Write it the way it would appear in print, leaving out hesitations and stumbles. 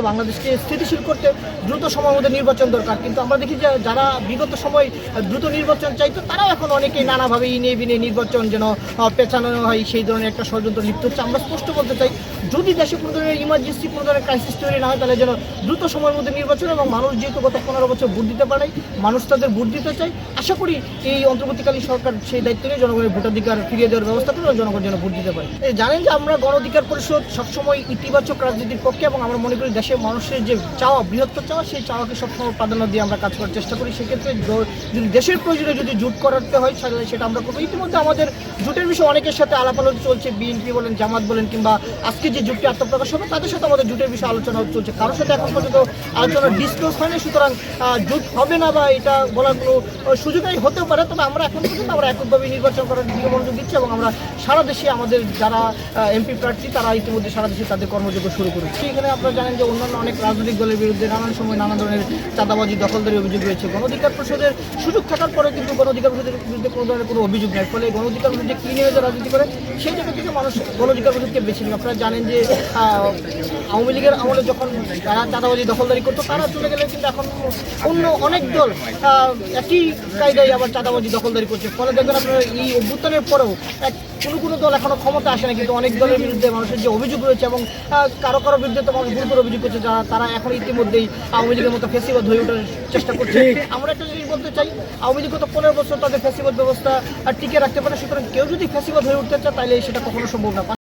বাংলাদেশকে স্থিতিশীল করতে দ্রুত সময়ের মধ্যে নির্বাচন দরকার, কিন্তু আমরা দেখি যে যারা বিগত সময় দ্রুত নির্বাচন চাইতো তারাও এখন অনেকেই নানাভাবে ইনে বিনে নির্বাচন যেন পেছানো হয় সেই ধরনের একটা ষড়যন্ত্র লিপ্ত হচ্ছে। আমরা স্পষ্ট বলতে চাই, যদি দেশে কোনো ধরনের ইমার্জেন্সি কোনো ধরনের ক্রাইসিস তৈরি না হয় তাহলে যেন দ্রুত সময়ের মধ্যে নির্বাচন, এবং মানুষ যেহেতু গত 15 বছর ভোট দিতে পারে, মানুষ তাদের ভোট দিতে চাই। আশা করি এই অন্তর্বর্তীকালীন সরকার সেই দায়িত্ব নিয়ে জনগণের ভোটাধিকার ফিরিয়ে দেওয়ার ব্যবস্থা করে জনগণ যেন ভোট দিতে পারে। জানেন যে আমরা গণ অধিকার পরিষদ সবসময় ইতিবাচক রাজনীতির পক্ষে, এবং আমরা মনে করি দেশের মানুষের যে চাওয়া, বৃহত্তর চাওয়া, সেই চাওয়াকে সবসময় প্রাধান্য দিয়ে আমরা কাজ করার চেষ্টা করি। সেক্ষেত্রে যদি দেশের প্রয়োজনে যদি জোট করাতে হয় তাহলে সেটা আমরা করবো। ইতিমধ্যে আমাদের জোটের বিষয়ে অনেকের সাথে আলাপ আলোচনা চলছে, বিএনপি বলেন, জামাত বলেন, কিংবা আজকে যে জোটটি আত্মপ্রকাশ হবে তাদের সাথে আমাদের জোটের বিষয়ে আলোচনা চলছে। কারোর সাথে এখন পর্যন্ত আলোচনা ডিসক্লোজ হয়নি, সুতরাং জোট হবে না বা এটা বলার কোনো সুযোগই হতেও পারে। তবে আমরা এখন পর্যন্ত আমরা এককভাবে নির্বাচন করার দিকে মনোযোগ দিচ্ছি, এবং আমরা সারা দেশে আমাদের যারা এমপি প্রার্থী তারা ইতিমধ্যে সারা দেশে তাদের কর্মযোগ্য শুরু করেছে। এখানে আপনারা জানেন যে অন্যান্য অনেক রাজনৈতিক দলের বিরুদ্ধে নানান সময় নানা ধরনের চাঁদাবাজি, দখলদারি অভিযোগ রয়েছে। গণ অধিকার পরিষদের সুযোগ থাকার পরে কিন্তু গণ অধিকার পরিষদের বিরুদ্ধে কোনো ধরনের কোনো অভিযোগ নেই। ফলে গণ অধিকার পরিষদ যে ক্লিন হয়ে রাজনীতি করে সেই জায়গা থেকে মানুষ গণ অধিকার পরিষদকে বেছে নেবে। আপনারা জানেন যে আওয়ামী লীগের আমলে যখন তারা চাঁদাবাজি দখলদারি করতো তারা চলে গেলে কিন্তু এখন অন্য অনেক দল একই কায়দায় আবার চাঁদাবাজি দখলদারি করছে। ফলে দেখবেন আপনারা এই অভ্যুত্থানের পরেও কোনো দল এখনো ক্ষমতা আসে না, কিন্তু অনেক দলের বিরুদ্ধে মানুষের যে অভিযোগ রয়েছে, এবং কারো বিরুদ্ধে তো মানুষ গুরুতর অভিযোগ করছে, তারা এখন ইতিমধ্যেই আওয়ামী লীগের মতো ফেসিবাদ হয়ে ওঠার চেষ্টা করছে। আমরা একটা জিনিস বলতে চাই, আওয়ামী লীগ গত 15 বছর তাদের ফেসিবাদ ব্যবস্থা টিকে রাখতে পারে। সুতরাং কেউ যদি ফেসিবাদ হয়ে উঠতে চায় তাহলে সেটা কখনো সম্ভব না।